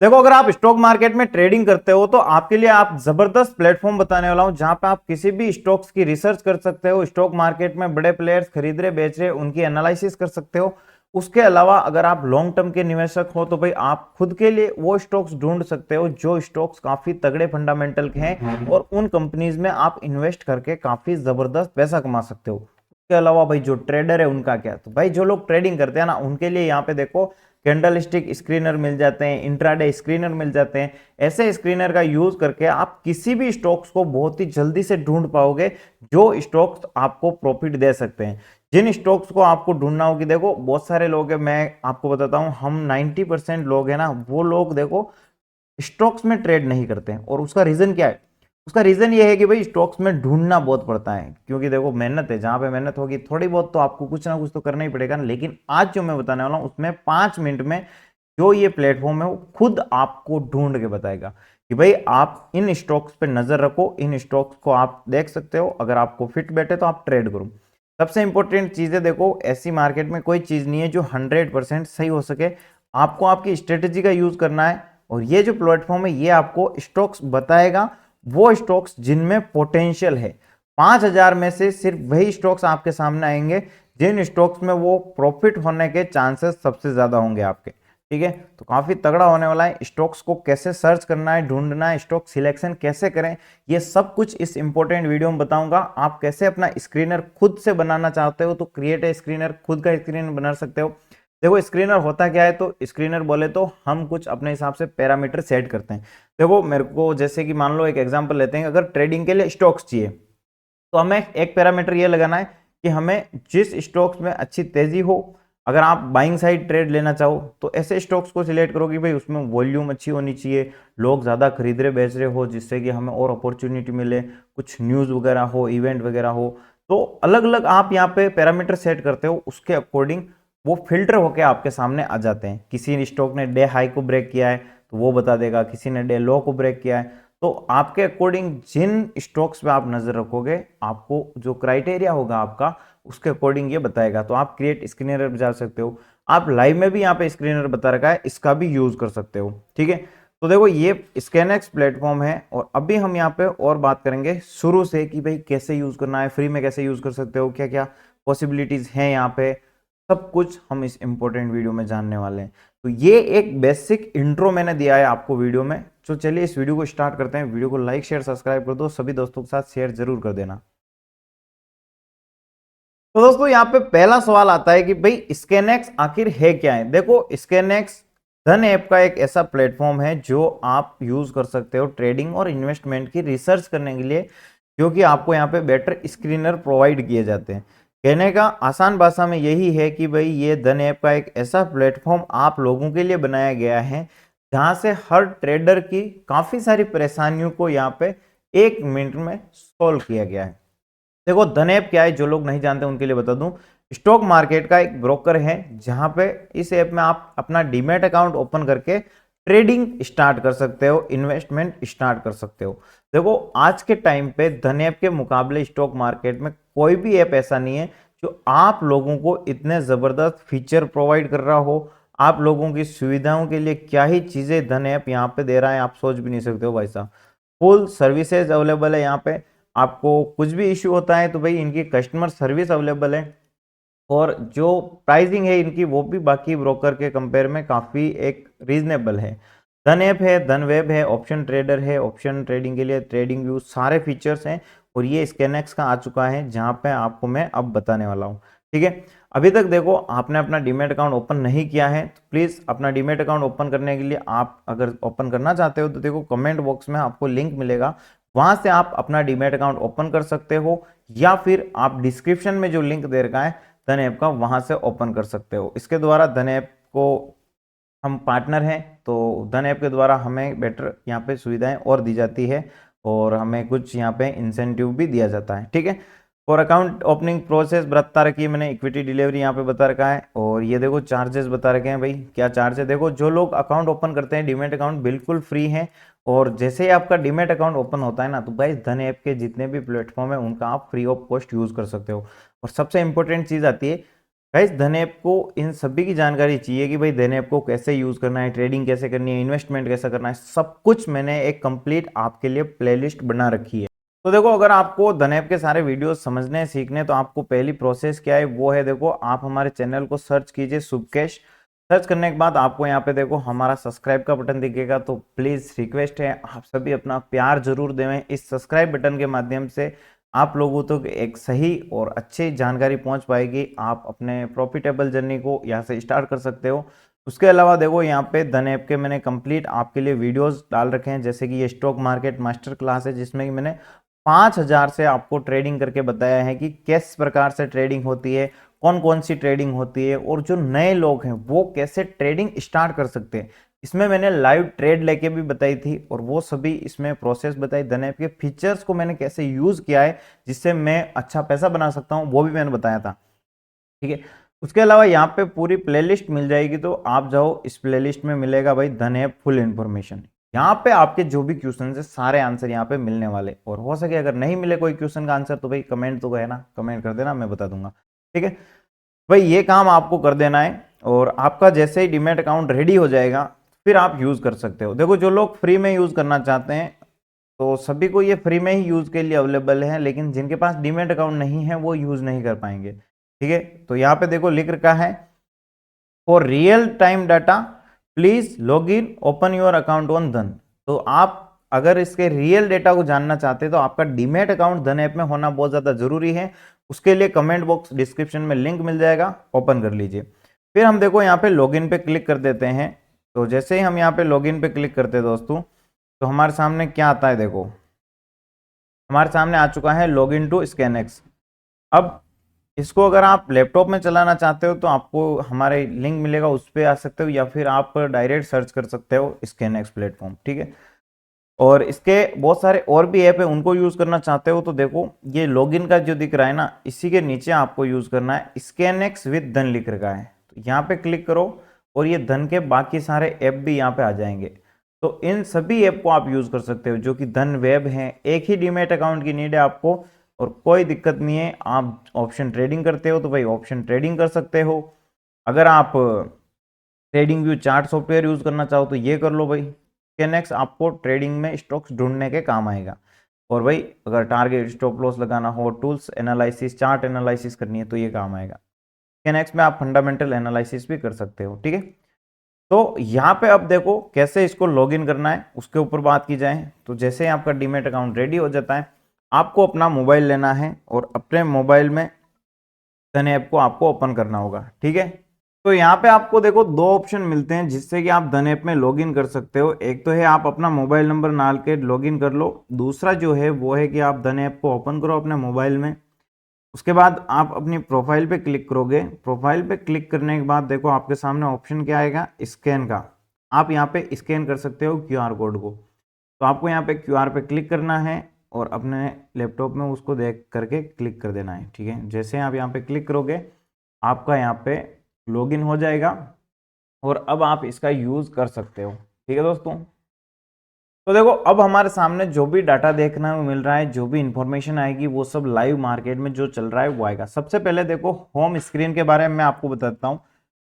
देखो, अगर आप स्टॉक मार्केट में ट्रेडिंग करते हो तो आपके लिए आप जबरदस्त प्लेटफॉर्म बताने वाला हूं, जहां पे आप किसी भी स्टॉक्स की रिसर्च कर सकते हो। स्टॉक मार्केट में बड़े प्लेयर्स खरीद रहे बेच रहे उनकी एनालिसिस कर सकते हो। उसके अलावा अगर आप लॉन्ग टर्म के निवेशक हो तो भाई आप खुद के लिए वो स्टॉक्स ढूंढ सकते हो जो स्टॉक्स काफी तगड़े फंडामेंटल के हैं और उन कंपनीज में आप इन्वेस्ट करके काफी जबरदस्त पैसा कमा सकते हो। उसके अलावा भाई जो ट्रेडर है उनका क्या, तो भाई जो लोग ट्रेडिंग करते हैं ना उनके लिए यहाँ पे देखो कैंडल स्टिक स्क्रीनर मिल जाते हैं, इंट्राडे स्क्रीनर मिल जाते हैं। ऐसे स्क्रीनर का यूज करके आप किसी भी स्टॉक्स को बहुत ही जल्दी से ढूंढ पाओगे जो स्टॉक्स आपको प्रॉफिट दे सकते हैं। जिन स्टॉक्स को आपको ढूंढना होगी, देखो बहुत सारे लोग हैं, मैं आपको बताता हूं, हम 90% लोग हैं ना, वो लोग देखो स्टॉक्स में ट्रेड नहीं करते हैं। और उसका रीजन क्या है? उसका रीजन ये है कि भाई स्टॉक्स में ढूंढना बहुत पड़ता है, क्योंकि देखो मेहनत है, जहां पे मेहनत होगी थोड़ी बहुत तो आपको कुछ ना कुछ तो करना ही पड़ेगा ना। लेकिन आज जो मैं बताने वाला हूं उसमें 5 मिनट में जो ये प्लेटफॉर्म है वो खुद आपको ढूंढ के बताएगा कि भाई आप इन स्टॉक्स पे नजर रखो, इन स्टॉक्स को आप देख सकते हो, अगर आपको फिट बैठे तो आप ट्रेड करो। सबसे इंपॉर्टेंट चीज है, देखो ऐसी मार्केट में कोई चीज नहीं है जो 100% सही हो सके। आपको आपकी स्ट्रेटेजी का यूज करना है और ये जो प्लेटफॉर्म है ये आपको स्टॉक्स बताएगा, वो स्टॉक्स जिनमें पोटेंशियल है। 5,000 में से सिर्फ वही स्टॉक्स आपके सामने आएंगे जिन स्टॉक्स में वो प्रॉफिट होने के चांसेस सबसे ज्यादा होंगे आपके। ठीक है, तो काफी तगड़ा होने वाला है। स्टॉक्स को कैसे सर्च करना है, ढूंढना है, स्टॉक सिलेक्शन कैसे करें, ये सब कुछ इस इंपॉर्टेंट वीडियो में बताऊंगा। आप कैसे अपना स्क्रीनर खुद से बनाना चाहते हो तो क्रिएट ए स्क्रीनर, खुद का स्क्रीनर बना सकते हो। देखो स्क्रीनर होता क्या है, तो स्क्रीनर बोले तो हम कुछ अपने हिसाब से पैरामीटर सेट करते हैं। देखो मेरे को जैसे कि मान लो एक एग्जांपल लेते हैं, अगर ट्रेडिंग के लिए स्टॉक्स चाहिए तो हमें एक पैरामीटर ये लगाना है कि हमें जिस स्टॉक्स में अच्छी तेजी हो, अगर आप बाइंग साइड ट्रेड लेना चाहो तो ऐसे स्टॉक्स को सिलेक्ट करो कि भाई उसमें वॉल्यूम अच्छी होनी चाहिए, लोग ज़्यादा खरीद रहे बेच रहे हो, जिससे कि हमें और अपॉर्चुनिटी मिले, कुछ न्यूज़ वगैरह हो, इवेंट वगैरह हो। तो अलग अलग आप यहाँ पे पैरामीटर सेट करते हो, उसके अकॉर्डिंग वो फिल्टर होके आपके सामने आ जाते हैं। किसी स्टॉक ने डे हाई को ब्रेक किया है तो वो बता देगा, किसी ने डे लो को ब्रेक किया है। तो आपके अकॉर्डिंग जिन स्टॉक्स पे आप नजर रखोगे, आपको जो क्राइटेरिया होगा आपका उसके अकॉर्डिंग ये बताएगा। तो आप क्रिएट स्क्रीनर पे जा सकते हो, आप लाइव में भी यहाँ पे स्क्रीनर बता रखा है, इसका भी यूज कर सकते हो। ठीक है, तो देखो ये स्कैनएक्स प्लेटफॉर्म है और अभी हम यहाँ पे और बात करेंगे शुरू से कि भाई कैसे यूज करना है, फ्री में कैसे यूज कर सकते हो, क्या क्या पॉसिबिलिटीज हैं यहाँ पे, सब कुछ हम इस इंपॉर्टेंट वीडियो में जानने वाले हैं। तो ये एक बेसिक इंट्रो मैंने दिया है आपको वीडियो में। तो चलिए इस वीडियो को स्टार्ट करते हैं। वीडियो को लाइक शेयर सब्सक्राइब कर दो, सभी दोस्तों के साथ शेयर जरूर कर देना। तो दोस्तों यहाँ पे पहला सवाल आता है कि भाई स्कैनएक्स आखिर है क्या है। देखो स्कैनएक्स धन ऐप का एक ऐसा प्लेटफॉर्म है जो आप यूज कर सकते हो ट्रेडिंग और इन्वेस्टमेंट की रिसर्च करने के लिए, क्योंकि आपको यहाँ पे बेटर स्क्रीनर प्रोवाइड किए जाते हैं। कहने का आसान भाषा में यही है कि भाई ये धन ऐप का एक ऐसा प्लेटफॉर्म आप लोगों के लिए बनाया गया है जहां से हर ट्रेडर की काफी सारी परेशानियों को यहाँ पे 1 मिनट में सॉल्व किया गया है। देखो धन ऐप क्या है, जो लोग नहीं जानते उनके लिए बता दूं, स्टॉक मार्केट का एक ब्रोकर है जहां पे इस ऐप में आप अपना डीमैट अकाउंट ओपन करके ट्रेडिंग स्टार्ट कर सकते हो, इन्वेस्टमेंट स्टार्ट कर सकते हो। देखो आज के टाइम पे धन ऐप के मुकाबले स्टॉक मार्केट में कोई भी ऐप ऐसा नहीं है जो आप लोगों को इतने जबरदस्त फीचर प्रोवाइड कर रहा हो। आप लोगों की सुविधाओं के लिए क्या ही चीजें धन ऐप यहाँ पे दे रहा है, आप सोच भी नहीं सकते हो भाई साहब। फुल सर्विसेज अवेलेबल है यहाँ पे। आपको कुछ भी इश्यू होता है तो भाई इनकी कस्टमर सर्विस अवेलेबल है। और जो प्राइसिंग है इनकी वो भी बाकी ब्रोकर के कंपेयर में काफ़ी एक रीजनेबल है। धन ऐप है, धन वेब है, ऑप्शन ट्रेडर है, ऑप्शन ट्रेडिंग के लिए ट्रेडिंग व्यू, सारे फीचर्स हैं। और ये स्कैनएक्स का आ चुका है जहां पे आपको मैं अब बताने वाला हूँ। ठीक है, अभी तक देखो आपने अपना डीमैट अकाउंट ओपन नहीं किया है तो प्लीज़ अपना डीमैट अकाउंट ओपन करने के लिए, आप अगर ओपन करना चाहते हो तो देखो कमेंट बॉक्स में आपको लिंक मिलेगा, वहां से आप अपना डीमैट अकाउंट ओपन कर सकते हो, या फिर आप डिस्क्रिप्शन में जो लिंक दे रखा है धन ऐप का, वहां से ओपन कर सकते हो। इसके द्वारा धन ऐप को हम पार्टनर हैं तो धन ऐप के द्वारा हमें बेटर यहाँ पे सुविधाएं और दी जाती है और हमें कुछ यहाँ पे इंसेंटिव भी दिया जाता है। ठीक है, और अकाउंट ओपनिंग प्रोसेस बता रखी है मैंने, इक्विटी डिलीवरी यहाँ पे बता रखा है। और ये देखो चार्जेस बता रखे हैं, भाई क्या चार्ज है। देखो जो लोग अकाउंट ओपन करते हैं डीमैट अकाउंट बिल्कुल फ्री है। और जैसे ही आपका डीमैट अकाउंट ओपन होता है ना तो भाई धन ऐप के जितने भी प्लेटफॉर्म है उनका आप फ्री ऑफ कॉस्ट यूज कर सकते हो। और सबसे इंपॉर्टेंट चीज आती है, गाइस धन ऐप को इन सभी की जानकारी चाहिए कि भाई धन ऐप को कैसे यूज करना है, ट्रेडिंग कैसे करनी है, इन्वेस्टमेंट कैसे करना है, सब कुछ मैंने एक कंप्लीट आपके लिए प्लेलिस्ट बना रखी है। तो देखो अगर आपको धन ऐप के सारे वीडियोस समझने सीखने, तो आपको पहली प्रोसेस क्या है वो है, देखो आप हमारे चैनल को सर्च कीजिए शुभकेश। सर्च करने के बाद आपको यहाँ पे देखो हमारा सब्सक्राइब का बटन दिखेगा, तो प्लीज रिक्वेस्ट है आप सभी अपना प्यार जरूर देवें। इस सब्सक्राइब बटन के माध्यम से आप लोगों तक तो एक सही और अच्छी जानकारी पहुंच पाएगी, आप अपने प्रॉफिटेबल जर्नी को यहाँ से स्टार्ट कर सकते हो। उसके अलावा देखो यहाँ पे धन ऐप के मैंने कंप्लीट आपके लिए वीडियोस डाल रखे हैं, जैसे कि ये स्टॉक मार्केट मास्टर क्लास है जिसमें कि मैंने 5000 से आपको ट्रेडिंग करके बताया है कि किस प्रकार से ट्रेडिंग होती है, कौन कौन सी ट्रेडिंग होती है, और जो नए लोग हैं वो कैसे ट्रेडिंग स्टार्ट कर सकते हैं। इसमें मैंने लाइव ट्रेड लेके भी बताई थी, और वो सभी इसमें प्रोसेस बताई। धन ऐप के फीचर्स को मैंने कैसे यूज किया है जिससे मैं अच्छा पैसा बना सकता हूं, वो भी मैंने बताया था, ठीक है। उसके अलावा यहाँ पे पूरी प्लेलिस्ट मिल जाएगी, तो आप जाओ इस प्लेलिस्ट में मिलेगा भाई धन ऐप फुल इन्फॉर्मेशन। यहाँ पे आपके जो भी क्वेश्चन है सारे आंसर यहाँ पे मिलने वाले, और हो सके अगर नहीं मिले कोई क्वेश्चन का आंसर तो भाई कमेंट तो गए ना, कमेंट कर देना, मैं बता दूंगा, ठीक है भाई। ये काम आपको कर देना है, और आपका जैसे ही डीमैट अकाउंट रेडी हो जाएगा फिर आप यूज कर सकते हो। देखो जो लोग फ्री में यूज करना चाहते हैं तो सभी को ये फ्री में ही यूज के लिए अवेलेबल है, लेकिन जिनके पास डीमैट अकाउंट नहीं है वो यूज नहीं कर पाएंगे, ठीक है। तो यहाँ पे देखो लिख रखा है for real time data please log in open your account on धन। तो आप अगर इसके रियल डेटा को जानना चाहते हैं तो आपका डीमैट अकाउंट धन ऐप में होना बहुत ज्यादा जरूरी है। उसके लिए कमेंट बॉक्स डिस्क्रिप्शन में लिंक मिल जाएगा, ओपन कर लीजिए। फिर हम देखो यहाँ पे लॉगिन पे क्लिक कर देते हैं। तो जैसे ही हम यहाँ पे लॉगिन पे क्लिक करते हैं दोस्तों, तो हमारे सामने क्या आता है, देखो हमारे सामने आ चुका है लॉगिन टू स्कैनएक्स। अब इसको अगर आप लैपटॉप में चलाना चाहते हो तो आपको हमारे लिंक मिलेगा, उस पर आ सकते हो, या फिर आप डायरेक्ट सर्च कर सकते हो स्कैनएक्स प्लेटफॉर्म, ठीक है। और इसके बहुत सारे और भी ऐप है, उनको यूज करना चाहते हो तो देखो ये लॉगिन का जो दिख रहा है ना, इसी के नीचे आपको यूज करना है स्कैनएक्स विद धन लिख रखा है, तो यहाँ पे क्लिक करो और ये धन के बाकी सारे ऐप भी यहाँ पे आ जाएंगे। तो इन सभी ऐप को आप यूज कर सकते हो जो कि धन वेब है। एक ही डीमैट अकाउंट की नीड है आपको, और कोई दिक्कत नहीं है। आप ऑप्शन ट्रेडिंग करते हो तो भाई ऑप्शन ट्रेडिंग कर सकते हो। अगर आप trading view chart software use करना चाहो तो ये कर लो भाई। स्कैनएक्स आपको ट्रेडिंग में स्टॉक्स ढूंढने के काम आएगा। और भाई अगर टारगेट स्टॉप लॉस लगाना हो, टूल्स एनालिसिस, चार्ट एनालिसिस करनी है तो ये काम आएगा। स्कैनएक्स में आप फंडामेंटल एनालिसिस भी कर सकते हो, ठीक है। तो यहाँ पे अब देखो कैसे इसको लॉगिन करना है उसके ऊपर बात की जाए। तो जैसे ही आपका डीमैट अकाउंट रेडी हो जाता है, आपको अपना मोबाइल लेना है और अपने मोबाइल में धन ऐप को आपको ओपन करना होगा, ठीक है। तो यहाँ पे आपको देखो दो ऑप्शन मिलते हैं जिससे कि आप धन ऐप में लॉगिन कर सकते हो। एक तो है आप अपना मोबाइल नंबर डाल के लॉगिन कर लो, दूसरा जो है वो है कि आप धन ऐप को ओपन करो अपने मोबाइल में। उसके बाद आप अपनी प्रोफाइल पे क्लिक करोगे। प्रोफाइल पे क्लिक करने के बाद देखो आपके सामने ऑप्शन क्या आएगा, स्कैन का। आप यहाँ पे स्कैन कर सकते हो क्यूआर कोड को। तो आपको यहाँ पे क्यूआर पे क्लिक करना है और अपने लैपटॉप में उसको देख करके क्लिक कर देना है, ठीक है। जैसे आप यहाँ पे क्लिक करोगे आपका यहाँ पे लॉगिन हो जाएगा, और अब आप इसका यूज कर सकते हो, ठीक है दोस्तों। तो देखो अब हमारे सामने जो भी डाटा देखना मिल रहा है, जो भी इंफॉर्मेशन आएगी वो सब लाइव मार्केट में जो चल रहा है वो आएगा। सबसे पहले देखो होम स्क्रीन के बारे में मैं आपको बताता हूँ।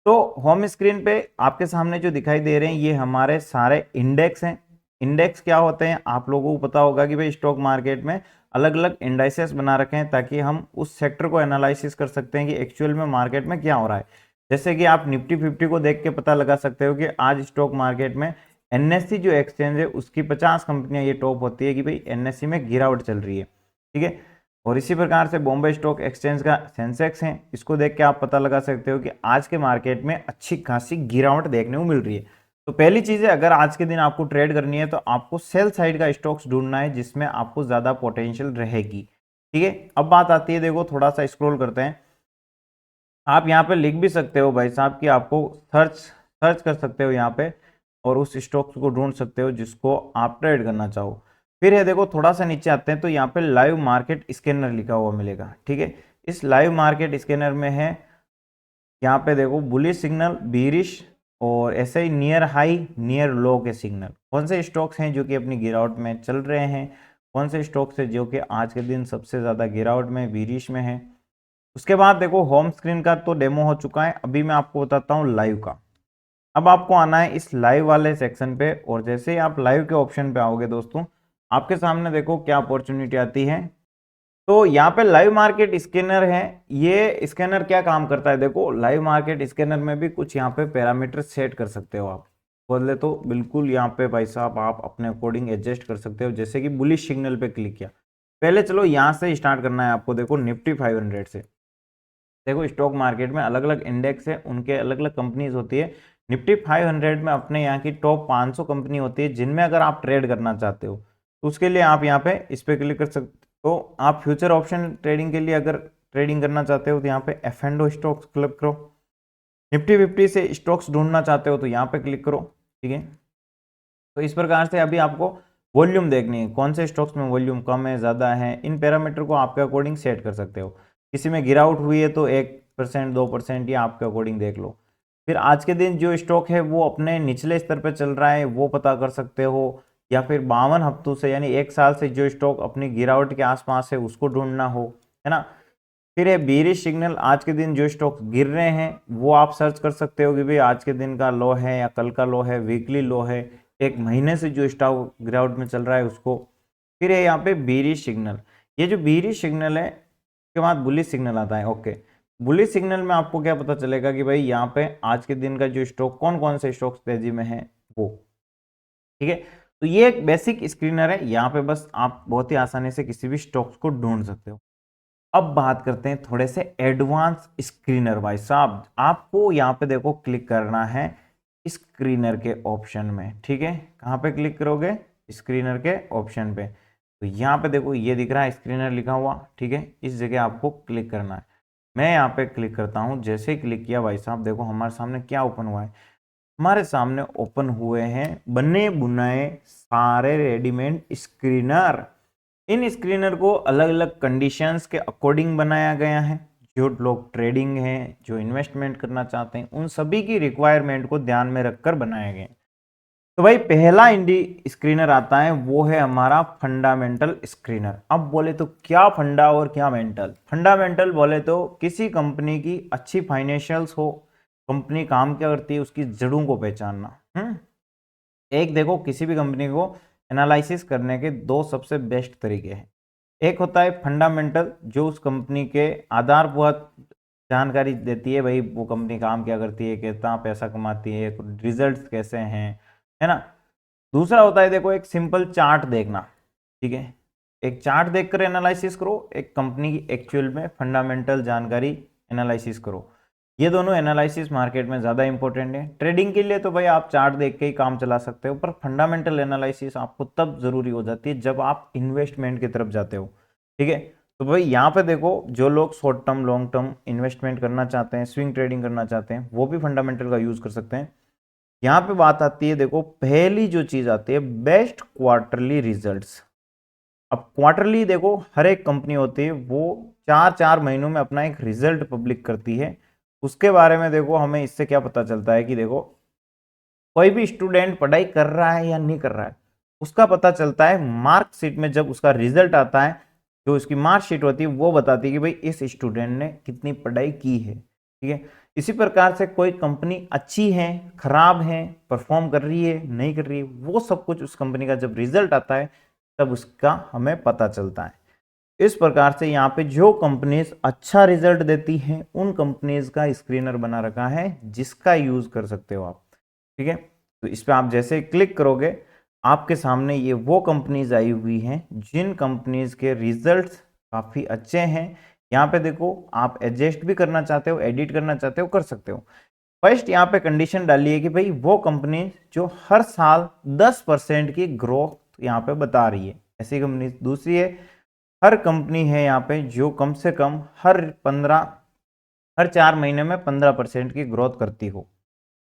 तो होम स्क्रीन पे आपके सामने जो दिखाई दे रहे हैं ये हमारे सारे इंडेक्स हैं। इंडेक्स क्या होते हैं आप लोगों को पता होगा कि भाई स्टॉक मार्केट में अलग अलग इंडाइसेस बना रखे हैं ताकि हम उस सेक्टर को एनालिसिस कर सकते हैं कि एक्चुअल में मार्केट में क्या हो रहा है। जैसे कि आप निफ्टी 50 को देख के पता लगा सकते हो कि आज स्टॉक मार्केट में एनएससी जो एक्सचेंज है उसकी 50 कंपनियां ये टॉप होती है कि भाई एनएससी में गिरावट चल रही है, ठीक है। और इसी प्रकार से बॉम्बे स्टॉक एक्सचेंज का सेंसेक्स है, इसको देख के आप पता लगा सकते हो कि आज के मार्केट में अच्छी खासी गिरावट देखने को मिल रही है। तो पहली चीज है अगर आज के दिन आपको ट्रेड करनी है तो आपको सेल साइड का स्टॉक्स ढूंढना है जिसमें आपको ज्यादा पोटेंशियल रहेगी, ठीक है। अब बात आती है, देखो थोड़ा सा स्क्रॉल करते हैं। आप यहाँ पे लिख भी सकते हो भाई साहब कि आपको सर्च सर्च कर सकते हो यहाँ पे, और उस स्टॉक्स को ढूंढ सकते हो जिसको आप ट्रेड करना चाहो। फिर है देखो थोड़ा सा नीचे आते हैं तो यहाँ पे लाइव मार्केट स्कैनर लिखा हुआ मिलेगा, ठीक है। इस लाइव मार्केट स्कैनर में है यहाँ पे देखो बुलिश सिग्नल, बीरिश, और ऐसे ही नियर हाई नियर लो के सिग्नल। कौन से स्टॉक्स हैं जो कि अपनी गिरावट में चल रहे हैं, कौन से स्टॉक्स है जो कि आज के दिन सबसे ज्यादा गिरावट में बीरिश में है, उसके बाद देखो होम स्क्रीन का तो डेमो हो चुका है, अभी मैं आपको बताता हूँ लाइव का। अब आपको आना है इस लाइव वाले सेक्शन पे, और जैसे ही आप लाइव के ऑप्शन पे आओगे दोस्तों, आपके सामने देखो क्या अपॉर्चुनिटी आती है। तो यहाँ पे लाइव मार्केट स्कैनर है। ये स्कैनर क्या काम करता है, देखो लाइव मार्केट स्कैनर में भी कुछ यहाँ पे पैरामीटर सेट कर सकते हो आप। बोले तो बिल्कुल यहाँ पे भाई साहब आप अपने अकॉर्डिंग एडजस्ट कर सकते हो, जैसे कि बुलिश सिग्नल पे क्लिक किया। पहले चलो यहाँ से स्टार्ट करना है आपको, देखो निफ्टी 500 से। देखो स्टॉक मार्केट में अलग अलग इंडेक्स है, उनके अलग अलग कंपनीज होती है। निफ्टी 500 में अपने यहाँ की टॉप 500 कंपनी होती है, जिनमें अगर आप ट्रेड करना चाहते हो तो उसके लिए आप यहाँ पे इस पे क्लिक कर सकते हो। आप फ्यूचर ऑप्शन ट्रेडिंग के लिए अगर ट्रेडिंग करना चाहते हो तो यहाँ पे F and O stocks click करो। निफ्टी 50 से स्टॉक्स ढूंढना चाहते हो तो यहाँ पे क्लिक करो। ठीक है, तो इस प्रकार से अभी आपको वॉल्यूम देखनी है, कौन से स्टॉक्स में वॉल्यूम कम है ज़्यादा है, इन पैरामीटर को आपके अकॉर्डिंग सेट कर सकते हो। किसी में गिरावट हुई है तो 1% 2% या आपके अकॉर्डिंग देख लो। फिर आज के दिन जो स्टॉक है वो अपने निचले स्तर पर चल रहा है वो पता कर सकते हो, या फिर 52 हफ्तों से यानी 1 साल से जो स्टॉक अपनी गिरावट के आसपास है उसको ढूंढना हो, है ना। फिर है बेरिश सिग्नल, आज के दिन जो स्टॉक गिर रहे हैं वो आप सर्च कर सकते हो कि भाई आज के दिन का लो है या कल का लो है, वीकली लो है, एक महीने से जो स्टॉक गिरावट में चल रहा है उसको। फिर है यहाँ पे बेरिश सिग्नल, ये जो बेरिश सिग्नल है उसके बाद बुलिश सिग्नल आता है। ओके, बुलिश सिग्नल में आपको क्या पता चलेगा कि भाई यहाँ पे आज के दिन का जो स्टॉक कौन कौन से स्टॉक्स तेजी में है वो। ठीक है, तो ये एक बेसिक स्क्रीनर है, यहाँ पे बस आप बहुत ही आसानी से किसी भी स्टॉक्स को ढूंढ सकते हो। अब बात करते हैं थोड़े से एडवांस स्क्रीनर। भाई साहब आपको यहाँ पे देखो क्लिक करना है स्क्रीनर के ऑप्शन में। ठीक है, कहाँ पे क्लिक करोगे, स्क्रीनर के ऑप्शन पे। तो यहाँ पे देखो ये दिख रहा है स्क्रीनर लिखा हुआ। ठीक है, इस जगह आपको क्लिक करना है। मैं यहाँ पे क्लिक करता हूँ, जैसे ही क्लिक किया भाई साहब देखो हमारे सामने क्या ओपन हुआ है। हमारे सामने ओपन हुए हैं बने बुनाए सारे रेडीमेड स्क्रीनर। इन स्क्रीनर को अलग अलग कंडीशंस के अकॉर्डिंग बनाया गया है। जो लोग ट्रेडिंग है, जो इन्वेस्टमेंट करना चाहते हैं, उन सभी की रिक्वायरमेंट को ध्यान में रखकर बनाए गए। तो भाई पहला इंडी स्क्रीनर आता है वो है हमारा फंडामेंटल स्क्रीनर। अब बोले तो क्या फंडा और क्या मेंटल। फंडामेंटल बोले तो किसी कंपनी की अच्छी फाइनेंशियल्स हो, कंपनी काम क्या करती है उसकी जड़ों को पहचानना। एक देखो किसी भी कंपनी को एनालिसिस करने के दो सबसे बेस्ट तरीके हैं। एक होता है फंडामेंटल, जो उस कंपनी के आधारभूत जानकारी देती है, भाई वो कंपनी काम क्या करती है, कितना पैसा कमाती है, रिजल्ट्स कैसे हैं, है ना। दूसरा होता है देखो एक सिंपल चार्ट देखना। ठीक है, एक चार्ट देखकर एनालिसिस करो, एक कंपनी की एक्चुअल में फंडामेंटल जानकारी एनालिसिस करो। ये दोनों एनालिसिस मार्केट में ज़्यादा इंपॉर्टेंट है। ट्रेडिंग के लिए तो भाई आप चार्ट देख के ही काम चला सकते हो, पर फंडामेंटल एनालिसिस आपको तब जरूरी हो जाती है जब आप इन्वेस्टमेंट की तरफ जाते हो। ठीक है, तो भाई यहाँ पे देखो जो लोग short term long term investment करना चाहते हैं, स्विंग ट्रेडिंग करना चाहते हैं, वो भी फंडामेंटल का यूज कर सकते हैं। यहाँ पे बात आती है देखो पहली जो चीज आती है बेस्ट क्वार्टरली रिजल्ट्स। अब क्वार्टरली देखो हर एक कंपनी होती है वो 4-4 महीनों में अपना एक रिजल्ट पब्लिक करती है। उसके बारे में देखो हमें इससे क्या पता चलता है कि देखो कोई भी स्टूडेंट पढ़ाई कर रहा है या नहीं कर रहा है उसका पता चलता है मार्कशीट में। जब उसका रिजल्ट आता है, जो उसकी मार्कशीट होती है वो बताती है कि भाई इस स्टूडेंट ने कितनी पढ़ाई की है। ठीक है, इसी प्रकार से कोई कंपनी अच्छी है खराब है, परफॉर्म कर रही है नहीं कर रही है, वो सब कुछ उस कंपनी का जब रिजल्ट आता है तब उसका हमें पता चलता है। इस प्रकार से यहाँ पे जो कंपनीज अच्छा रिजल्ट देती हैं उन कंपनीज का स्क्रीनर बना रखा है जिसका यूज कर सकते हो आप। ठीक है, तो इस पर आप जैसे क्लिक करोगे आपके सामने ये वो कंपनीज आई हुई हैं जिन कंपनीज के रिजल्ट्स काफी अच्छे हैं। यहाँ पे देखो आप एडजस्ट भी करना चाहते हो, एडिट करना चाहते हो, कर सकते हो। फर्स्ट यहाँ पे कंडीशन डाली है कि भाई वो कंपनी जो हर साल 10% की ग्रोथ यहाँ पे बता रही है, ऐसी कंपनी। दूसरी है हर कंपनी है यहाँ पे जो कम से कम हर 4 महीने में 15% की ग्रोथ करती हो।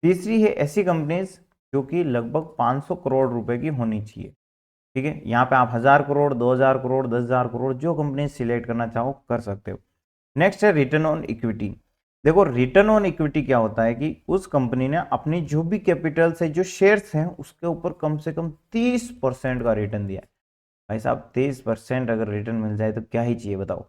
तीसरी है ऐसी कंपनीज जो कि लगभग 500 करोड़ रुपए की होनी चाहिए। ठीक है, यहाँ पे आप 1000 करोड़ 2000 करोड़ 10,000 करोड़ जो कंपनी सिलेक्ट करना चाहो कर सकते हो। नेक्स्ट है रिटर्न ऑन इक्विटी। देखो रिटर्न ऑन इक्विटी क्या होता है कि उस कंपनी ने अपनी जो भी कैपिटल से जो शेयर्स हैं उसके ऊपर कम से कम 30% का रिटर्न दिया है। भाई साहब 30% अगर रिटर्न मिल जाए तो क्या ही चाहिए बताओ।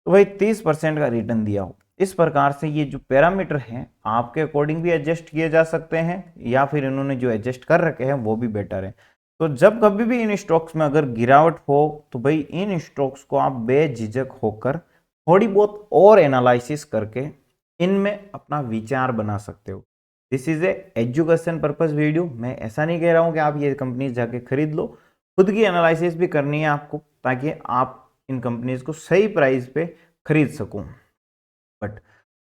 तो भाई 30% का रिटर्न दिया हो। इस प्रकार से ये जो पैरामीटर हैं आपके अकॉर्डिंग भी एडजस्ट किए जा सकते हैं, या फिर इन्होंने जो एडजस्ट कर रखे हैं वो भी बेटर है। तो जब कभी भी इन स्टॉक्स में अगर गिरावट हो तो भाई इन स्टॉक्स को आप बेझिझक होकर थोड़ी बहुत और एनालिसिस करके इनमें अपना विचार बना सकते हो। This is a education purpose video. मैं ऐसा नहीं कह रहा हूं कि आप ये कंपनी जाके खरीद लो, खुद की एनालिसिस भी करनी है आपको, ताकि आप इन कंपनीज को सही प्राइस पे खरीद सको। बट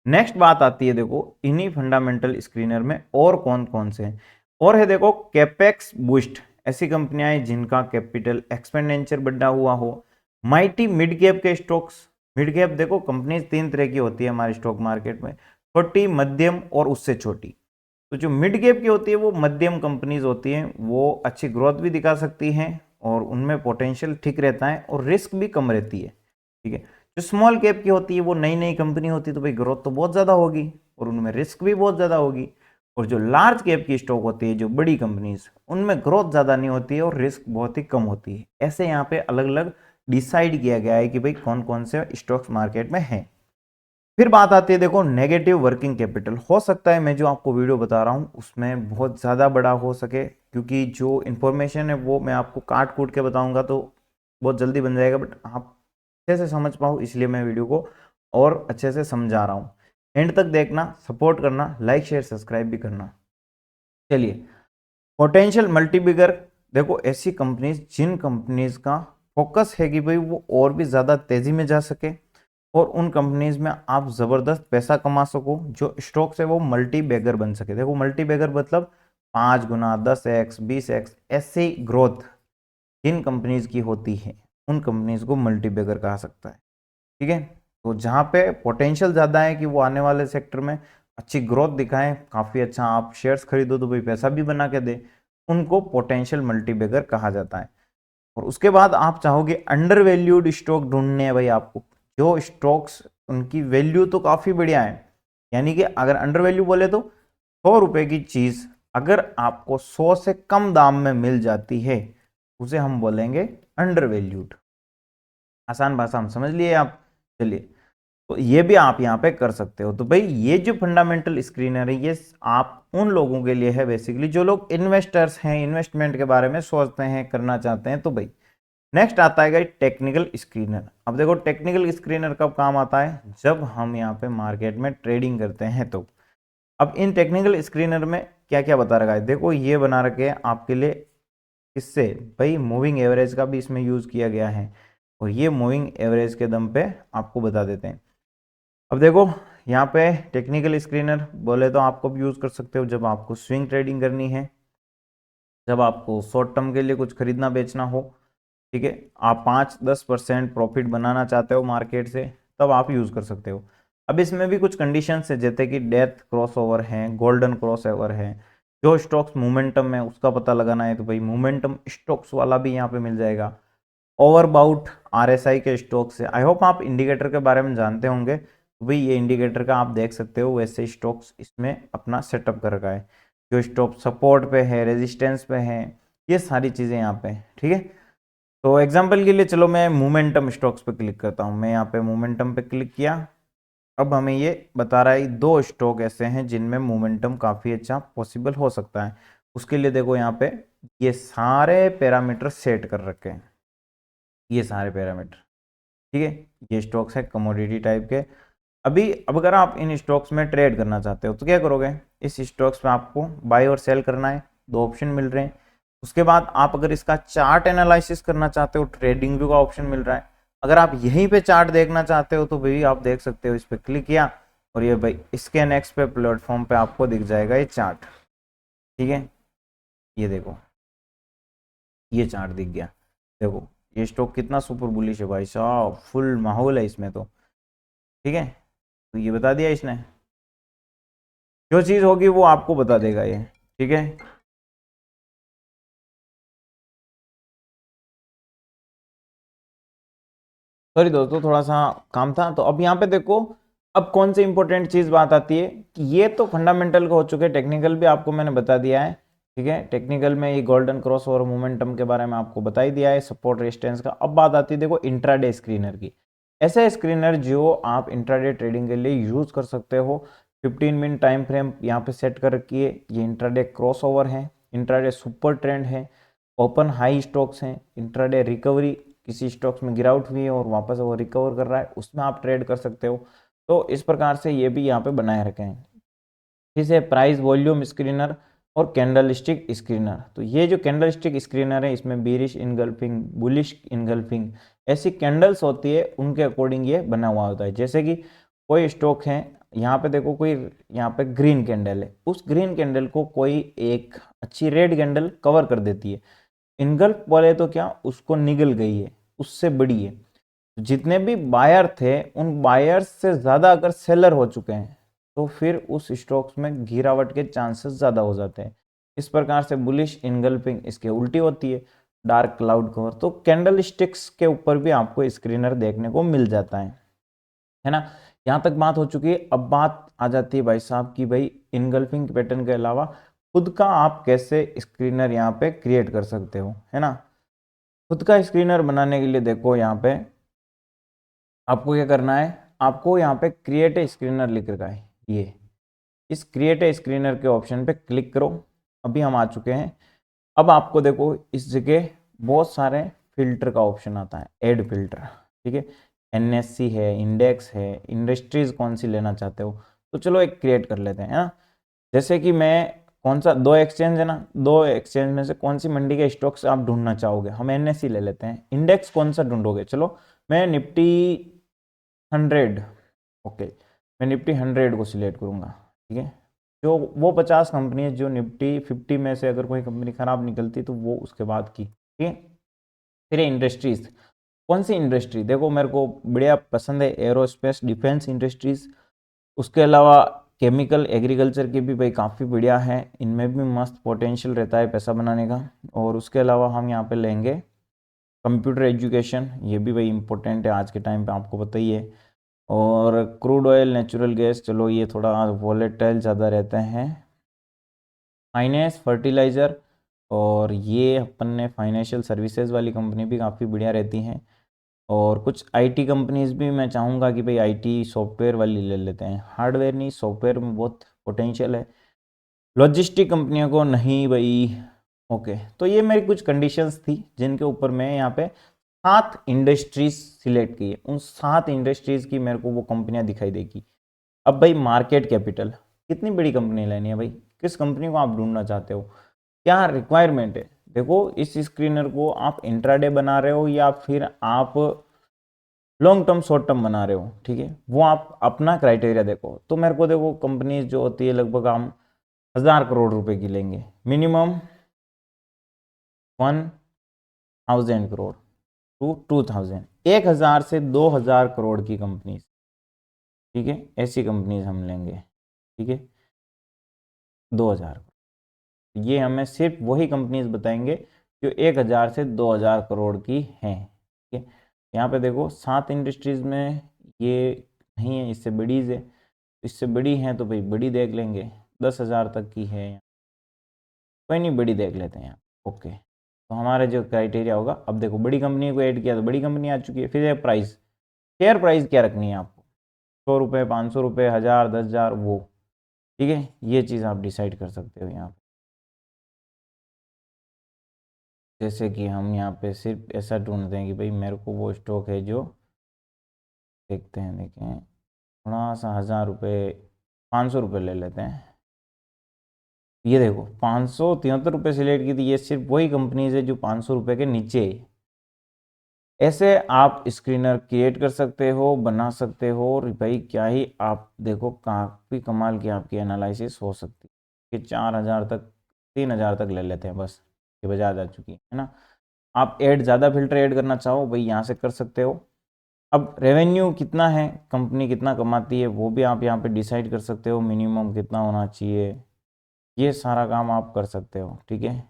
नेक्स्ट बात आती है, देखो इन्हीं फंडामेंटल स्क्रीनर में और कौन कौन से हैं। और है देखो कैपेक्स बूस्ट, ऐसी कंपनियां हैं जिनका कैपिटल एक्सपेंडिचर बढ़ा हुआ हो। माइटी मिड कैप के स्टॉक्स, मिड कैप देखो कंपनीज तीन तरह की होती है हमारे स्टॉक मार्केट में, छोटी, मध्यम और उससे छोटी। तो जो मिड कैप की होती है वो मध्यम कंपनीज होती हैं, वो अच्छी ग्रोथ भी दिखा सकती हैं और उनमें पोटेंशियल ठीक रहता है और रिस्क भी कम रहती है। ठीक है, जो स्मॉल कैप की होती है वो नई नई कंपनी होती है, तो भाई ग्रोथ तो बहुत ज़्यादा होगी और उनमें रिस्क भी बहुत ज़्यादा होगी। और जो लार्ज कैप की स्टॉक होती है, जो बड़ी कंपनीज, उनमें ग्रोथ ज़्यादा नहीं होती है और रिस्क बहुत ही कम होती है। ऐसे यहाँ पे अलग अलग डिसाइड किया गया है कि भाई कौन कौन से स्टॉक्स मार्केट में हैं। फिर बात आती है देखो नेगेटिव वर्किंग कैपिटल। हो सकता है मैं जो आपको वीडियो बता रहा हूँ उसमें बहुत ज़्यादा बड़ा हो सके, क्योंकि जो इन्फॉर्मेशन है वो मैं आपको काट कूट के बताऊंगा तो बहुत जल्दी बन जाएगा, बट आप अच्छे से समझ पाओ इसलिए मैं वीडियो को और अच्छे से समझा रहा हूँ। एंड तक देखना, सपोर्ट करना, लाइक शेयर सब्सक्राइब भी करना। चलिए, पोटेंशियल मल्टीबिगर, देखो ऐसी कंपनीज जिन कंपनीज का फोकस है कि भाई वो और भी ज़्यादा तेज़ी में जा सके और उन कंपनीज में आप ज़बरदस्त पैसा कमा सको, जो स्टॉक्स है वो मल्टी बैगर बन सके। देखो मल्टी बैगर मतलब 5 गुना, 10x, 20x ऐसी ग्रोथ जिन कंपनीज की होती है उन कंपनीज को मल्टी बैगर कहा सकता है। ठीक है, तो जहाँ पे पोटेंशियल ज़्यादा है कि वो आने वाले सेक्टर में अच्छी ग्रोथ दिखाएं, काफ़ी अच्छा आप शेयर्स खरीदो तो भाई पैसा भी बना के दे, उनको पोटेंशियल मल्टीबैगर कहा जाता है। और उसके बाद आप चाहोगे अंडर वैल्यूड स्टॉक ढूंढने हैं भाई आपको, जो स्टॉक्स उनकी वैल्यू तो काफ़ी बढ़िया है, यानी कि अगर अंडर वैल्यू बोले तो 100 रुपए की चीज़ अगर आपको 100 से कम दाम में मिल जाती है उसे हम बोलेंगे अंडर वैल्यूड। आसान भाषा में समझ लिए आप। चलिए, तो ये भी आप यहाँ पे कर सकते हो। तो भाई ये जो फंडामेंटल स्क्रीनर है ये आप उन लोगों के लिए है बेसिकली जो लोग इन्वेस्टर्स हैं, इन्वेस्टमेंट के बारे में सोचते हैं, करना चाहते हैं। तो भाई नेक्स्ट आता है टेक्निकल स्क्रीनर। अब देखो टेक्निकल स्क्रीनर कब काम आता है, जब हम यहाँ पे मार्केट में ट्रेडिंग करते हैं। तो अब इन टेक्निकल स्क्रीनर में क्या क्या बता रखा है, देखो ये बना रखे हैं आपके लिए, किससे भाई मूविंग एवरेज का भी इसमें यूज किया गया है और ये मूविंग एवरेज के दम पे आपको बता देते हैं। अब देखो यहाँ पे टेक्निकल स्क्रीनर बोले तो आपको भी यूज कर सकते हो जब आपको स्विंग ट्रेडिंग करनी है, जब आपको शॉर्ट टर्म के लिए कुछ खरीदना बेचना हो। ठीक है, आप 5-10% प्रॉफिट बनाना चाहते हो मार्केट से, तब आप यूज कर सकते हो। अब इसमें भी कुछ कंडीशंस है, जैसे कि डेथ क्रॉस ओवर है, गोल्डन क्रॉस ओवर है। जो स्टॉक्स मोमेंटम में उसका पता लगाना है तो भाई मोमेंटम स्टॉक्स वाला भी यहाँ पे मिल जाएगा। ओवरबाउट आरएसआई के स्टॉक्स है। आई होप आप इंडिकेटर के बारे में जानते होंगे, तो भाई ये इंडिकेटर का आप देख सकते हो, वैसे स्टॉक्स इसमें अपना सेटअप कर रखा है। जो स्टॉक सपोर्ट पे है, रेजिस्टेंस पे है, ये सारी चीज़ें यहाँ पे। ठीक है, तो एग्जांपल के लिए चलो मैं मोमेंटम स्टॉक्स पे क्लिक करता हूँ। मैं यहाँ पे मोमेंटम पे क्लिक किया। अब हमें ये बता रहा है 2 स्टॉक ऐसे हैं जिनमें मोमेंटम काफ़ी अच्छा पॉसिबल हो सकता है। उसके लिए देखो यहाँ पे ये सारे पैरामीटर सेट कर रखे हैं, ये सारे पैरामीटर। ठीक है, ये स्टॉक्स है कमोडिटी टाइप के। अभी अब अगर आप इन स्टॉक्स में ट्रेड करना चाहते हो तो क्या करोगे, इस स्टॉक्स में आपको बाय और सेल करना है, 2 ऑप्शन मिल रहे हैं। उसके बाद आप अगर इसका चार्ट एनालिसिस करना चाहते हो, ट्रेडिंग व्यू का ऑप्शन मिल रहा है। अगर आप यहीं पे चार्ट देखना चाहते हो तो भाई आप देख सकते हो, इस पर क्लिक किया और ये भाई स्कैन एक्स पे प्लेटफॉर्म पे आपको दिख जाएगा ये चार्ट। ठीक है, ये देखो ये चार्ट दिख गया। देखो ये स्टॉक कितना सुपर बुलिश है भाई साहब, फुल माहौल है इसमें तो। ठीक है, तो ये बता दिया इसने, जो चीज होगी वो आपको बता देगा ये। ठीक है, सॉरी दोस्तों थोड़ा सा काम था। तो अब यहाँ पे देखो, अब कौन सी इंपॉर्टेंट चीज बात आती है कि ये तो फंडामेंटल का हो चुके, टेक्निकल भी आपको मैंने बता दिया है। ठीक है, टेक्निकल में ये गोल्डन क्रॉस और मोमेंटम के बारे में आपको बता ही दिया है, सपोर्ट रेजिस्टेंस का। अब बात आती है देखो इंट्राडे स्क्रीनर की। ऐसे स्क्रीनर जो आप इंट्राडे ट्रेडिंग के लिए यूज कर सकते हो। 15 मिनट टाइम फ्रेम यहाँ पे सेट कर रखी है। ये इंट्राडे क्रॉसओवर है, इंट्राडे सुपर ट्रेंड है, ओपन हाई स्टॉक्स हैं, इंट्राडे रिकवरी, किसी स्टॉक्स में गिरावट हुई है और वापस वो रिकवर कर रहा है, उसमें आप ट्रेड कर सकते हो। तो इस प्रकार से ये भी यहाँ पे बनाए रखे हैं। फिर है प्राइस वॉल्यूम स्क्रीनर और कैंडलस्टिक स्क्रीनर। तो ये जो कैंडलस्टिक स्क्रीनर है इसमें बीरिश इनगल्फिंग, बुलिश इनगल्फिंग ऐसी कैंडल्स होती है, उनके अकॉर्डिंग ये बना हुआ होता है। जैसे कि कोई स्टॉक है, यहाँ पे देखो कोई यहाँ पे ग्रीन कैंडल है, उस ग्रीन कैंडल को कोई एक अच्छी रेड कैंडल कवर कर देती है। इनगल्फ बोले तो क्या, उसको निगल गई है, उससे बड़ी है। जितने भी बायर थे उन बायर्स से ज्यादा अगर सेलर हो चुके हैं तो फिर उस स्टॉक्स में गिरावट के चांसेस ज्यादा हो जाते हैं। इस प्रकार से बुलिश इनगल्फिंग इसके उल्टी होती है, डार्क क्लाउड कवर। तो कैंडल स्टिक्स के ऊपर भी आपको स्क्रीनर देखने को मिल जाता है ना। यहां तक बात हो चुकी है। अब बात आ जाती है भाई साहब की, भाई इनगल्फिंग पैटर्न के अलावा खुद का आप कैसे स्क्रीनर यहाँ पे क्रिएट कर सकते हो, है ना। खुद का स्क्रीनर बनाने के लिए देखो यहाँ पे आपको क्या करना है, आपको यहाँ पे क्रिएट ए स्क्रीनर लिख रखा है, ये इस क्रिएट ए स्क्रीनर के ऑप्शन पे क्लिक करो। अभी हम आ चुके हैं। अब आपको देखो इस जगह बहुत सारे फिल्टर का ऑप्शन आता है, ऐड फिल्टर, ठीक है। एनएससी है, इंडेक्स है, इंडस्ट्रीज कौन सी लेना चाहते हो, तो चलो एक क्रिएट कर लेते हैं, है ना। जैसे कि मैं कौन सा, दो एक्सचेंज है ना, दो एक्सचेंज में से कौन सी मंडी के स्टॉक्स आप ढूंढना चाहोगे, हम एनएससी ले लेते हैं। इंडेक्स कौन सा ढूंढोगे, चलो मैं निफ्टी 100, ओके, मैं निफ्टी 100 को सिलेक्ट करूंगा, ठीक है। जो वो 50 कंपनी है जो निफ्टी 50 में से अगर कोई कंपनी खराब निकलती तो वो उसके बाद की, ठीक है। फिर इंडस्ट्रीज, कौन सी इंडस्ट्री, देखो मेरे को बढ़िया पसंद है एरोस्पेस डिफेंस इंडस्ट्रीज। उसके अलावा केमिकल एग्रीकल्चर की भी भाई काफ़ी बढ़िया है, इनमें भी मस्त पोटेंशियल रहता है पैसा बनाने का। और उसके अलावा हम यहाँ पे लेंगे कंप्यूटर एजुकेशन, ये भी भाई इंपॉर्टेंट है आज के टाइम पे, आपको पता ही है। और क्रूड ऑयल, नेचुरल गैस, चलो ये थोड़ा वॉलेटाइल ज़्यादा रहते हैं। फाइनेंस, फर्टिलाइज़र, और ये अपन ने फाइनेंशियल सर्विसेज वाली कंपनी भी काफ़ी बढ़िया रहती हैं। और कुछ आईटी कंपनीज भी मैं चाहूँगा कि भाई आईटी सॉफ्टवेयर वाली ले लेते हैं, हार्डवेयर नहीं सॉफ्टवेयर में बहुत पोटेंशियल है। लॉजिस्टिक कंपनियों को नहीं भाई, ओके। तो ये मेरी कुछ कंडीशंस थी जिनके ऊपर मैं यहाँ पे 7 इंडस्ट्रीज सिलेक्ट की है। उन 7 इंडस्ट्रीज की मेरे को वो कंपनियां दिखाई देगी। अब भाई मार्केट कैपिटल, कितनी बड़ी कंपनी लेनी है भाई, किस कंपनी को आप ढूंढना चाहते हो, क्या रिक्वायरमेंट है। देखो इस स्क्रीनर को आप इंट्राडे बना रहे हो या फिर आप लॉन्ग टर्म शॉर्ट टर्म बना रहे हो, ठीक है, वो आप अपना क्राइटेरिया देखो। तो मेरे को देखो कंपनीज जो होती है लगभग हम 1000 करोड़ रुपए की लेंगे, मिनिमम 1000 करोड़ टू 2000, 1000 से 2000 करोड़ की कंपनी, ठीक है, ऐसी कंपनीज हम लेंगे, ठीक है। 2000, ये हमें सिर्फ वही कंपनीज बताएंगे जो 1000 से 2000 करोड़ की हैं, ठीक है। यहाँ पे देखो 7 इंडस्ट्रीज में ये नहीं है, इससे बड़ी है, इससे बड़ी है तो भाई बड़ी देख लेंगे, 10,000 तक की है, कोई नहीं बड़ी देख लेते हैं यहाँ, ओके। तो हमारा जो क्राइटेरिया होगा, अब देखो बड़ी कंपनी को ऐड किया तो बड़ी कंपनी आ चुकी है। फिर ये प्राइस, शेयर प्राइस क्या रखनी है आपको, 100 रुपये, 500 रुपये, 1000, 10,000, वो, ठीक है, ये चीज़ आप डिसाइड कर सकते हो यहाँ पे। जैसे कि हम यहाँ पे सिर्फ ऐसा ढूंढते हैं कि भाई मेरे को वो स्टॉक है जो, देखते हैं, देखें थोड़ा सा, 1000 रुपये, 500 रुपये ले लेते हैं। ये देखो 573 रुपये सिलेक्ट की थी, ये सिर्फ वही कंपनीज है जो 500 रुपये के नीचे है। ऐसे आप स्क्रीनर क्रिएट कर सकते हो, बना सकते हो, और भाई क्या ही आप देखो काफ़ी कमाल की आपकी एनालिसिस हो सकती है कि 4000 तक, 3000 तक ले लेते हैं बस, ये बजा जा चुकी है ना। आप ऐड ज़्यादा फिल्टर ऐड करना चाहो भाई यहाँ से कर सकते हो। अब रेवेन्यू कितना है, कंपनी कितना कमाती है, वो भी आप यहाँ पे डिसाइड कर सकते हो, मिनिमम कितना होना चाहिए, ये सारा काम आप कर सकते हो, ठीक है।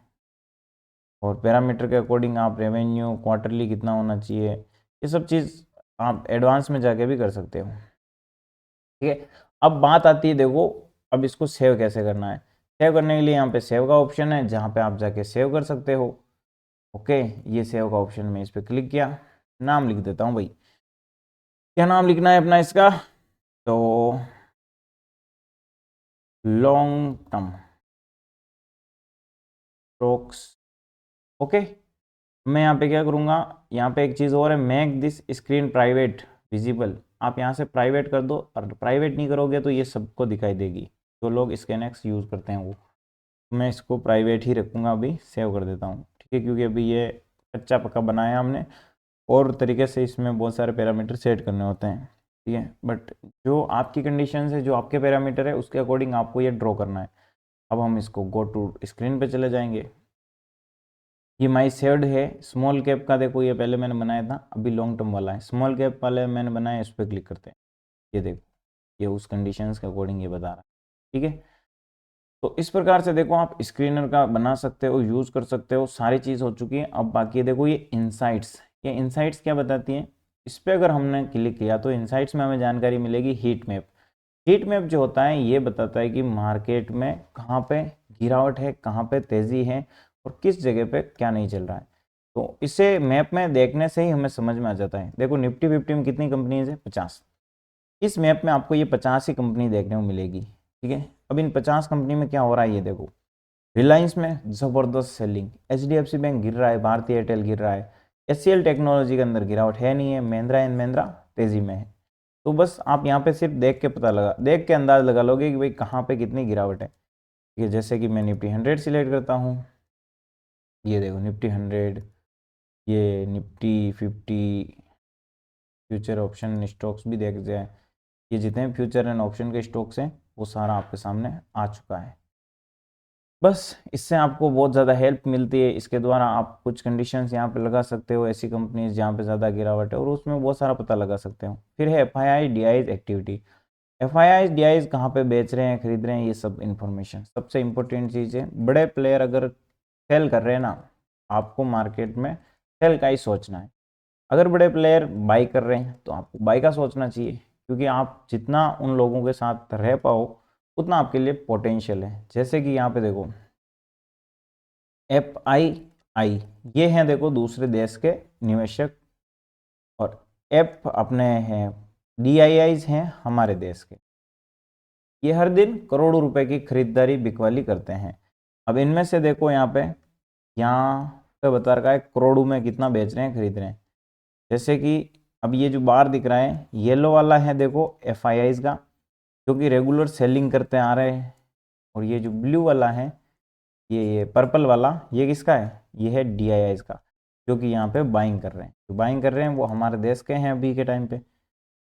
और पैरामीटर के अकॉर्डिंग आप रेवेन्यू क्वार्टरली कितना होना चाहिए, ये सब चीज़ आप एडवांस में जाके भी कर सकते हो, ठीक है। अब बात आती है, देखो अब इसको सेव कैसे करना है। सेव करने के लिए यहाँ पे सेव का ऑप्शन है, जहाँ पे आप जाके सेव कर सकते हो, ओके। ये सेव का ऑप्शन में इस पर क्लिक किया, नाम लिख देता हूँ भाई, क्या नाम लिखना है अपना इसका, तो लॉन्ग टर्म स्टॉक्स। ओके, मैं यहाँ पे क्या करूँगा, यहाँ पे एक चीज़ और है, make this screen private visible. आप यहाँ से प्राइवेट कर दो, और प्राइवेट नहीं करोगे तो ये सबको दिखाई देगी, जो लोग स्कैनएक्स यूज़ करते हैं वो। मैं इसको प्राइवेट ही रखूँगा, अभी सेव कर देता हूँ, ठीक है, क्योंकि अभी ये कच्चा पक्का बनाया हमने और तरीके से इसमें बहुत सारे पैरामीटर सेट करने होते हैं, ठीक है। बट जो आपकी कंडीशन है, जो आपके पैरामीटर है, उसके अकॉर्डिंग आपको ये ड्रॉ करना है। अब हम इसको गो टू स्क्रीन पे चले जाएंगे। ये माई सेव्ड है, स्मॉल कैप का देखो, ये पहले मैंने बनाया था, अभी लॉन्ग टर्म वाला है। स्मॉल कैप वाले मैंने बनाया, इस पर क्लिक करते हैं, ये देखो, ये उस कंडीशंस के अकॉर्डिंग ये बता रहा है, ठीक है। तो इस प्रकार से देखो आप स्क्रीनर का बना सकते हो, यूज़ कर सकते हो, सारी चीज़ हो चुकी है। अब बाकी देखो ये इनसाइट्स, ये इनसाइट्स क्या बताती हैं, इस पर अगर हमने क्लिक किया तो इनसाइट्स में हमें जानकारी मिलेगी हीट मैप। हीट मैप जो होता है ये बताता है कि मार्केट में कहाँ पे गिरावट है, कहाँ पे तेज़ी है, और किस जगह पे क्या नहीं चल रहा है। तो इसे मैप में देखने से ही हमें समझ में आ जाता है। देखो निफ्टी 50 में कितनी कंपनीज है, 50। इस मैप में आपको ये 50 ही कंपनी देखने को मिलेगी, ठीक है। अब इन 50 कंपनी में क्या हो रहा है ये देखो, रिलायंस में ज़बरदस्त सेलिंग, एचडीएफसी बैंक गिर रहा है, भारतीय एयरटेल गिर रहा है, एचसीएल टेक्नोलॉजी के अंदर गिरावट है नहीं है, महिंद्रा एंड महिंद्रा तेज़ी में है। तो बस आप यहाँ पे सिर्फ देख के अंदाज लगा लोगे कि भाई कहाँ पे कितनी गिरावट है, ठीक है। जैसे कि मैं निफ्टी 100 सिलेक्ट करता हूँ, ये देखो निफ्टी 100, ये निफ्टी 50, फ्यूचर ऑप्शन स्टॉक्स भी देख जाए, ये जितने फ्यूचर एंड ऑप्शन के स्टॉक्स हैं वो सारा आपके सामने आ चुका है। बस इससे आपको बहुत ज़्यादा हेल्प मिलती है, इसके द्वारा आप कुछ कंडीशंस यहाँ पे लगा सकते हो, ऐसी कंपनीज जहाँ पे ज़्यादा गिरावट है, और उसमें बहुत सारा पता लगा सकते हो। फिर है FII DIs activity, FII DIs कहाँ पे बेच रहे हैं, खरीद रहे हैं, ये सब इन्फॉर्मेशन सबसे इंपॉर्टेंट चीज़ है। बड़े प्लेयर अगर सेल कर रहे हैं ना, आपको मार्केट में सेल का ही सोचना है। अगर बड़े प्लेयर बाई कर रहे हैं तो आपको बाई का सोचना चाहिए, क्योंकि आप जितना उन लोगों के साथ रह पाओ उतना आपके लिए पोटेंशियल है। जैसे कि यहाँ पे देखो FII, ये हैं देखो दूसरे देश के निवेशक, और एफ अपने हैं DIIs हैं हमारे देश के। ये हर दिन करोड़ों रुपए की खरीदारी बिकवाली करते हैं। अब इनमें से देखो यहाँ पे बता रखा है करोड़ों में कितना बेच रहे हैं, खरीद रहे हैं। जैसे कि अब ये जो बार दिख रहा है येलो वाला है देखो FIIs का, जो कि रेगुलर सेलिंग करते आ रहे हैं, और ये जो ब्लू वाला है, ये पर्पल वाला, ये किसका है, ये है DIIs का, जो कि यहाँ पे बाइंग कर रहे हैं। जो बाइंग कर रहे हैं वो हमारे देश के हैं अभी के टाइम पे।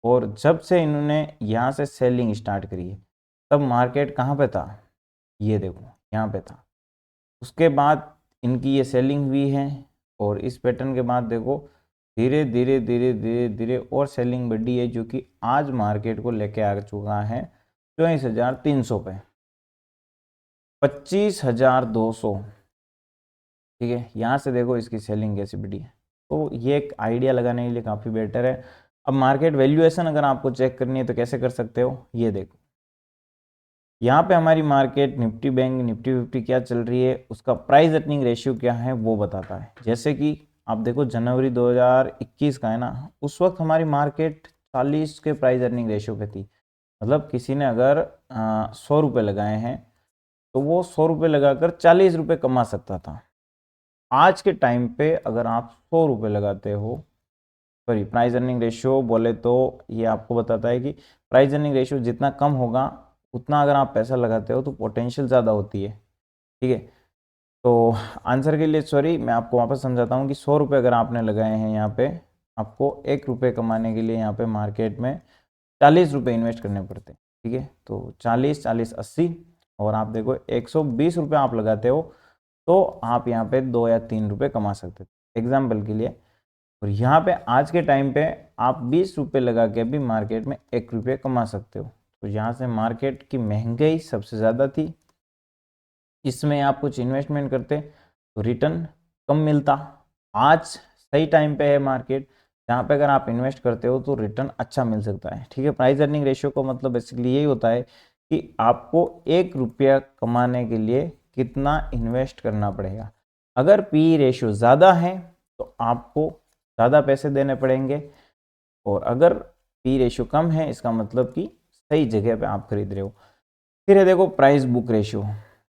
और जब से इन्होंने यहाँ से सेलिंग स्टार्ट करी है, तब मार्केट कहाँ पे था, ये देखो यहाँ पे था। उसके बाद इनकी ये सेलिंग हुई है, और इस पैटर्न के बाद देखो धीरे धीरे धीरे धीरे धीरे और सेलिंग बढ़ी है, जो कि आज मार्केट को लेके आ चुका है 24,300 पे, 25,200, ठीक है। यहाँ से देखो इसकी सेलिंग कैसी बढ़ी है। तो ये एक आइडिया लगाने के लिए काफ़ी बेटर है। अब मार्केट वैल्यूएशन अगर आपको चेक करनी है तो कैसे कर सकते हो, ये देखो यहाँ पे हमारी मार्केट निफ्टी बैंक निफ्टी 50 क्या चल रही है, उसका प्राइस अर्निंग रेशियो क्या है वो बताता है। जैसे कि आप देखो जनवरी 2021 का है ना, उस वक्त हमारी मार्केट 40 के प्राइस अर्निंग रेशियो पे थी। मतलब किसी ने अगर 100 रुपये लगाए हैं तो वो 100 रुपये लगाकर 40 रुपये कमा सकता था। आज के टाइम पे अगर आप 100 रुपये लगाते हो, सॉरी प्राइस अर्निंग रेशियो बोले तो ये आपको बताता है कि प्राइस अर्निंग रेशियो जितना कम होगा उतना अगर आप पैसा लगाते हो तो पोटेंशियल ज़्यादा होती है, ठीक है। तो आंसर के लिए सॉरी, मैं आपको वापस समझाता हूँ कि 100 रुपये अगर आपने लगाए हैं यहाँ पे, आपको 1 रुपये कमाने के लिए यहाँ पे मार्केट में 40 रुपये इन्वेस्ट करने पड़ते हैं, ठीक है। तो 40 40 80, और आप देखो 120 रुपये आप लगाते हो तो आप यहाँ पे 2 या 3 रुपये कमा सकते थे एग्जाम्पल के लिए। और यहाँ पे आज के टाइम पे आप 20 रुपये लगा के भी मार्केट में 1 रुपये कमा सकते हो। तो यहाँ से मार्केट की महंगाई सबसे ज़्यादा थी, इसमें आप कुछ इन्वेस्टमेंट करते तो रिटर्न कम मिलता। आज सही टाइम पे है मार्केट, जहाँ पे अगर आप इन्वेस्ट करते हो तो रिटर्न अच्छा मिल सकता है, ठीक है। प्राइस अर्निंग रेशियो का मतलब बेसिकली यही होता है कि आपको 1 रुपया कमाने के लिए कितना इन्वेस्ट करना पड़ेगा। अगर पी रेशियो ज़्यादा है तो आपको ज़्यादा पैसे देने पड़ेंगे, और अगर पी रेशियो कम है, इसका मतलब कि सही जगह पे आप खरीद रहे हो। फिर है देखो प्राइस बुक रेशियो,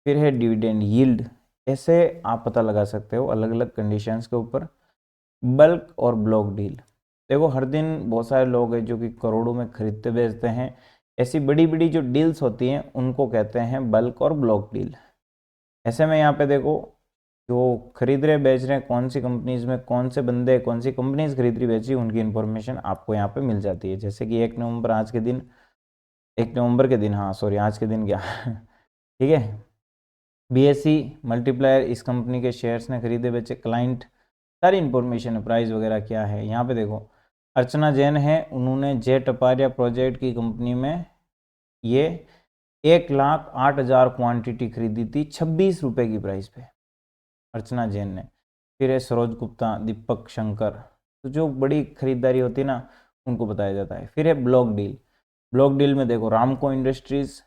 फिर है डिविडेंड यील्ड। ऐसे आप पता लगा सकते हो अलग अलग कंडीशंस के ऊपर। बल्क और ब्लॉक डील, देखो हर दिन बहुत सारे लोग हैं जो कि करोड़ों में खरीदते बेचते हैं। ऐसी बड़ी बड़ी जो डील्स होती हैं उनको कहते हैं बल्क और ब्लॉक डील। ऐसे में यहाँ पे देखो जो खरीद रहे बेच रहे हैं, कौन सी कंपनीज में कौन से बंदे कौन सी कंपनीज खरीद रही बेच रही, उनकी इन्फॉर्मेशन आपको यहाँ पे मिल जाती है। जैसे कि 1 नवंबर आज के दिन, 1 नवंबर के दिन, हाँ सॉरी आज के दिन क्या ठीक है, बीएससी मल्टीप्लायर इस कंपनी के शेयर्स ने खरीदे बेचे, क्लाइंट सारी इन्फॉर्मेशन है, प्राइस वगैरह क्या है। यहाँ पे देखो अर्चना जैन है, उन्होंने जेट अपारिया प्रोजेक्ट की कंपनी में ये 1,08,000 क्वांटिटी खरीदी थी 26 रुपये की प्राइस पे, अर्चना जैन ने। फिर है सरोज गुप्ता, दीपक शंकर, तो जो बड़ी खरीदारी होती है ना उनको बताया जाता है। फिर है ब्लॉक डील, ब्लॉक डील में देखो रामको इंडस्ट्रीज,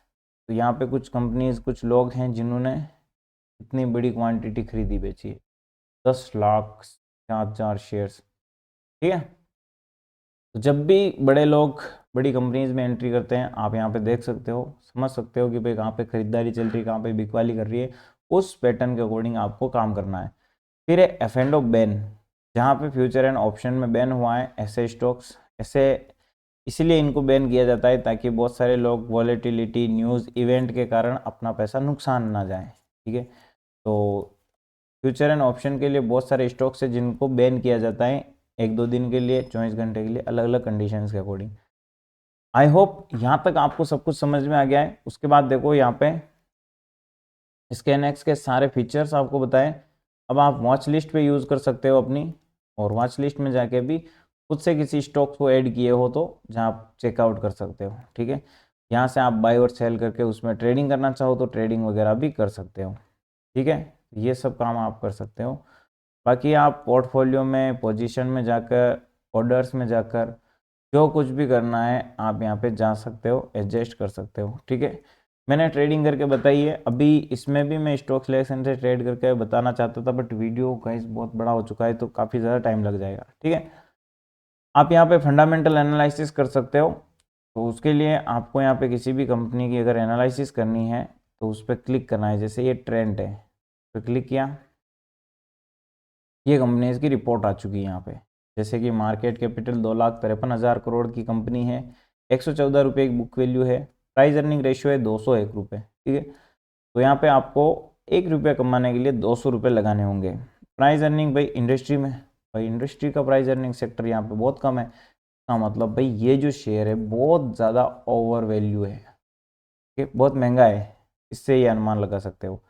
तो यहाँ पे कुछ कंपनीज कुछ लोग हैं जिन्होंने इतनी बड़ी क्वांटिटी खरीदी बेची है, 10,07,000 शेयर्स, ठीक है। तो जब भी बड़े लोग बड़ी कंपनीज में एंट्री करते हैं, आप यहाँ पे देख सकते हो, समझ सकते हो कि भाई कहाँ पे खरीदारी चल रही है, कहाँ पे बिकवाली कर रही है, उस पैटर्न के अकॉर्डिंग आपको काम करना है। फिर है एफ एंड ओ बैन, जहाँ पे फ्यूचर एंड ऑप्शन में बैन हुआ है ऐसे स्टॉक्स, ऐसे इसीलिए इनको बैन किया जाता है ताकि बहुत सारे लोग वॉलेटिलिटी न्यूज़ इवेंट के कारण अपना पैसा नुकसान ना जाए, ठीक है। तो फ्यूचर एंड ऑप्शन के लिए बहुत सारे स्टॉक्स है जिनको बैन किया जाता है 1-2 दिन के लिए, 24 घंटे के लिए, अलग अलग कंडीशंस के अकॉर्डिंग। आई होप यहाँ तक आपको सब कुछ समझ में आ गया है। उसके बाद देखो यहाँ पे स्कैनएक्स के सारे फीचर्स आपको बताए। अब आप वॉच लिस्ट पे यूज़ कर सकते हो अपनी, और वॉच लिस्ट में जाके भी खुद से किसी स्टॉक्स को ऐड किए हो तो जहाँ आप चेकआउट कर सकते हो, ठीक है। यहाँ से आप बाय और सेल करके उसमें ट्रेडिंग करना चाहो तो ट्रेडिंग वगैरह भी कर सकते हो, ठीक है। ये सब काम आप कर सकते हो। बाकी आप पोर्टफोलियो में पोजीशन में जाकर ऑर्डर्स में जाकर जो कुछ भी करना है आप यहाँ पे जा सकते हो, एडजस्ट कर सकते हो, ठीक है। मैंने ट्रेडिंग करके बताई है, अभी इसमें भी मैं स्टॉक सिलेक्शन से ट्रेड करके बताना चाहता था बट वीडियो गाइस बहुत बड़ा हो चुका है तो काफ़ी ज़्यादा टाइम लग जाएगा, ठीक है। आप यहाँ पे फंडामेंटल एनालिसिस कर सकते हो, तो उसके लिए आपको यहाँ पे किसी भी कंपनी की अगर एनालिसिस करनी है तो उस पर क्लिक करना है। जैसे ये ट्रेंड है तो क्लिक किया, ये कंपनीज की रिपोर्ट आ चुकी है यहाँ पे। जैसे कि मार्केट कैपिटल 2,53,000 करोड़ की कंपनी है, 114 रुपये की बुक वैल्यू है, प्राइस अर्निंग रेशियो है 201 रुपये, ठीक है। तो यहाँ पे आपको 1 रुपया कमाने के लिए 200 रुपये लगाने होंगे। प्राइस अर्निंग भाई इंडस्ट्री में, भाई इंडस्ट्री का प्राइस अर्निंग सेक्टर यहाँ पे बहुत कम है, इसका मतलब भाई ये जो शेयर है बहुत ज़्यादा ओवर वैल्यू है, ठीक है, बहुत महंगा है, इससे ये अनुमान लगा सकते हो।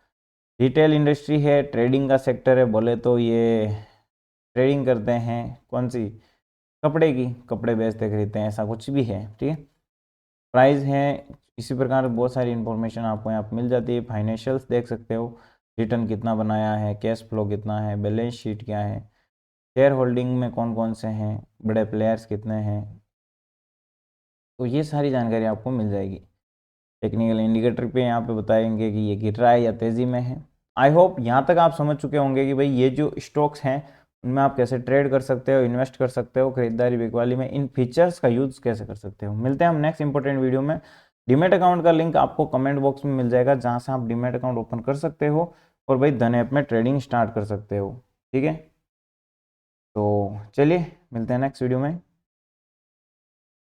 रिटेल इंडस्ट्री है, ट्रेडिंग का सेक्टर है, बोले तो ये ट्रेडिंग करते हैं कौन सी, कपड़े की, कपड़े बेचते खरीदते हैं, ऐसा कुछ भी है, ठीक है। प्राइस है, इसी प्रकार बहुत सारी इन्फॉर्मेशन आपको यहाँ पर मिल जाती है। फाइनेंशियल्स देख सकते हो, रिटर्न कितना बनाया है, कैश फ्लो कितना है, बैलेंस शीट क्या है, शेयर होल्डिंग में कौन कौन से हैं, बड़े प्लेयर्स कितने हैं, तो ये सारी जानकारी आपको मिल जाएगी। टेक्निकल इंडिकेटर पे यहाँ पे बताएंगे कि ये गिर रहा है या तेज़ी में है। आई होप यहाँ तक आप समझ चुके होंगे कि भाई ये जो स्टॉक्स हैं उनमें आप कैसे ट्रेड कर सकते हो, इन्वेस्ट कर सकते हो, खरीदारी बिकवाली में इन फीचर्स का यूज़ कैसे कर सकते हो। मिलते हैं हम नेक्स्ट इंपॉर्टेंट वीडियो में। डीमैट अकाउंट का लिंक आपको कमेंट बॉक्स में मिल जाएगा जहाँ से आप डीमैट अकाउंट ओपन कर सकते हो और भाई धन ऐप में ट्रेडिंग स्टार्ट कर सकते हो, ठीक है। तो चलिए मिलते हैं नेक्स्ट वीडियो में।